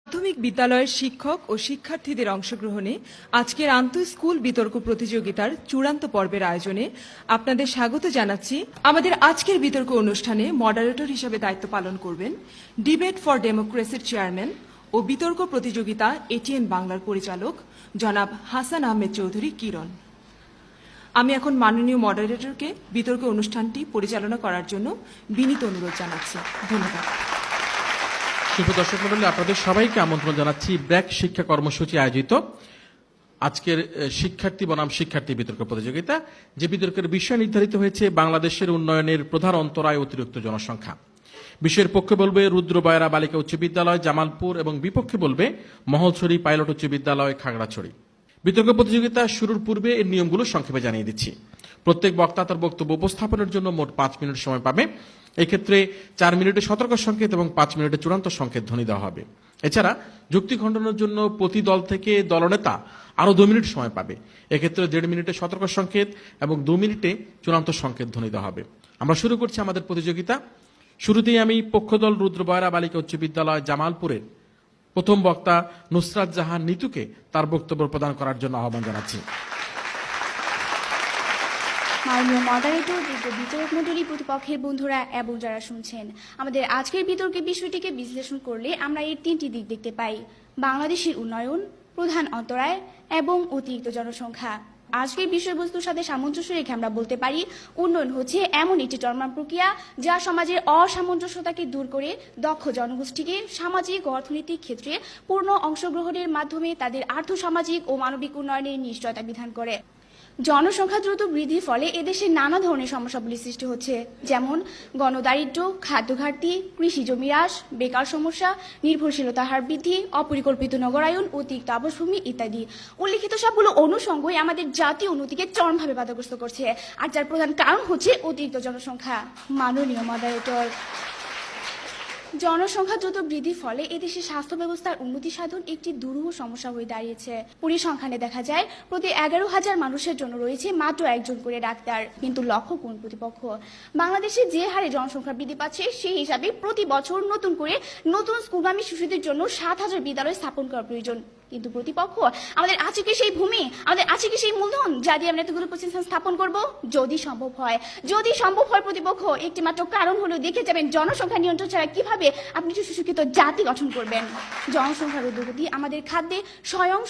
প্রাথমিক বিদ্যালয়ের শিক্ষক ও শিক্ষার্থীদের অংশগ্রহণে আজকের আন্তঃস্কুল বিতর্ক প্রতিযোগিতার চূড়ান্ত পর্বের আয়োজনে আপনাদের স্বাগত জানাচ্ছি। আমাদের আজকের বিতর্ক অনুষ্ঠানে মডারেটর হিসেবে দায়িত্ব পালন করবেন ডিবেট ফর ডেমোক্রেসির চেয়ারম্যান ও বিতর্ক প্রতিযোগিতা এটিএন বাংলার পরিচালক জনাব হাসান আহমেদ চৌধুরী কিরণ। আমি এখন মাননীয় মডারেটরকে বিতর্ক অনুষ্ঠানটি পরিচালনা করার জন্য বিনীত অনুরোধ জানাচ্ছি। ধন্যবাদ। শুভ দর্শক মণ্ডলী, আপনাদের সবাইকে আমন্ত্রণ জানাচ্ছি ব্র্যাক শিক্ষা কর্মসূচি আয়োজিত আজকের শিক্ষার্থী বনাম শিক্ষার্থী বিতর্ক প্রতিযোগিতা। যে বিতর্কের বিষয় নির্ধারিত হয়েছে বাংলাদেশের উন্নয়নের প্রধান অন্তরায় অতিরিক্ত জনসংখ্যা। বিষয়ের পক্ষে বলবে রুদ্রবয়রা বালিকা উচ্চ বিদ্যালয় জামালপুর এবং বিপক্ষে বলবে মহলছড়ি পাইলট উচ্চ বিদ্যালয় খাগড়াছড়ি। বিতর্ক প্রতিযোগিতা শুরুর পূর্বে এর নিয়মগুলো সংক্ষেপে জানিয়ে দিচ্ছি। প্রত্যেক বক্তা তার বক্তব্য উপস্থাপনের জন্য মোট 5 মিনিট সময় পাবে। এক্ষেত্রে 4 মিনিটে সতর্ক সংকেত এবং 5 মিনিটে চূড়ান্ত সংকেত ধ্বনি দেওয়া হবে। এছাড়া যুক্তি খণ্ডনের জন্য প্রতি দল থেকে দলনেতা আরও 2 মিনিট সময় পাবে। এক্ষেত্রে 1.5 মিনিটে সতর্ক সংকেত এবং 2 মিনিটে চূড়ান্ত সংকেত ধ্বনি দেওয়া হবে। আমরা শুরু করছি আমাদের প্রতিযোগিতা। শুরুতেই আমি পক্ষদল রুদ্রবয়রা বালিকা উচ্চ বিদ্যালয় জামালপুরের প্রথম বক্তা নুসরাত জাহান নিতুকে তার বক্তব্য প্রদান করার জন্য আহ্বান জানাচ্ছি। মাননীয় মডারেটর, বিতর্ক মণ্ডলী, প্রতিপক্ষের বন্ধুরা এবং যারা শুনছেন, আমাদের আজকের বিতর্কের বিষয়টিকে বিশ্লেষণ করলে আমরা এর 3টি দিক দেখতে পাই: বাংলাদেশের উন্নয়ন, প্রধান অন্তরায় এবং অতিরিক্ত জনসংখ্যা। আজকের বিষয়বস্তুর সাথে সামঞ্জস্য রেখে আমরা বলতে পারি উন্নয়ন হচ্ছে এমন একটি চলমান প্রক্রিয়া যা সমাজের অসামঞ্জস্যতাকে দূর করে দক্ষ জনগোষ্ঠীকে সামাজিক ও অর্থনৈতিক ক্ষেত্রে পূর্ণ অংশগ্রহণের মাধ্যমে তাদের আর্থসামাজিক ও মানবিক উন্নয়নের নিশ্চয়তা বিধান করে। জনসংখ্যা দ্রুত বৃদ্ধির ফলে এদেশে নানা ধরনের সমস্যাগুলি সৃষ্টি হচ্ছে, যেমন গণদারিদ্র্য, খাদ্য ঘাটতি, কৃষি জমি হ্রাস, বেকার সমস্যা, নির্ভরশীলতার হার বৃদ্ধি, অপরিকল্পিত নগরায়ন, অতিরিক্ত আবাসভূমি ইত্যাদি। উল্লিখিত সবগুলো অনুষঙ্গই আমাদের জাতীয় উন্নতিকে চরমভাবে বাধাগ্রস্ত করছে, আর যার প্রধান কারণ হচ্ছে অতিরিক্ত জনসংখ্যা। মাননীয় মডারেটর, জনসংখ্যা দ্রুত বৃদ্ধির ফলে এদেশে স্বাস্থ্য ব্যবস্থার উন্নতি সাধন একটি দুরূহ সমস্যা হয়ে দাঁড়িয়েছে। পরিসংখ্যানে দেখা যায় প্রতি 11,000 মানুষের জন্য রয়েছে মাত্র একজন করে ডাক্তার। কিন্তু লক্ষ্য কোন প্রতিপক্ষ, বাংলাদেশে যে হারে জনসংখ্যা বৃদ্ধি পাচ্ছে সেই হিসাবে প্রতি বছর নতুন স্কুলগামী শিশুদের জন্য 7,000 বিদ্যালয় স্থাপন করা প্রয়োজন। কিন্তু প্রতিপক্ষ, আমাদের আছে কি সেই ভূমি, আমাদের আছে কি সেই মূলধন যা দিয়ে আমরা এতগুলো প্রতিষ্ঠান স্থাপন করব? যদি সম্ভব হয় প্রতিপক্ষ, একটি মাত্র কারণ হলো দেখে যাবেন জনসংখ্যা নিয়ন্ত্রণ ছাড়া কিভাবে আপনি সুশিক্ষিত জাতি গঠন করবেন। জনসংখ্যার ঊর্ধ্বগতি আমাদের খাদ্যে স্বয়ং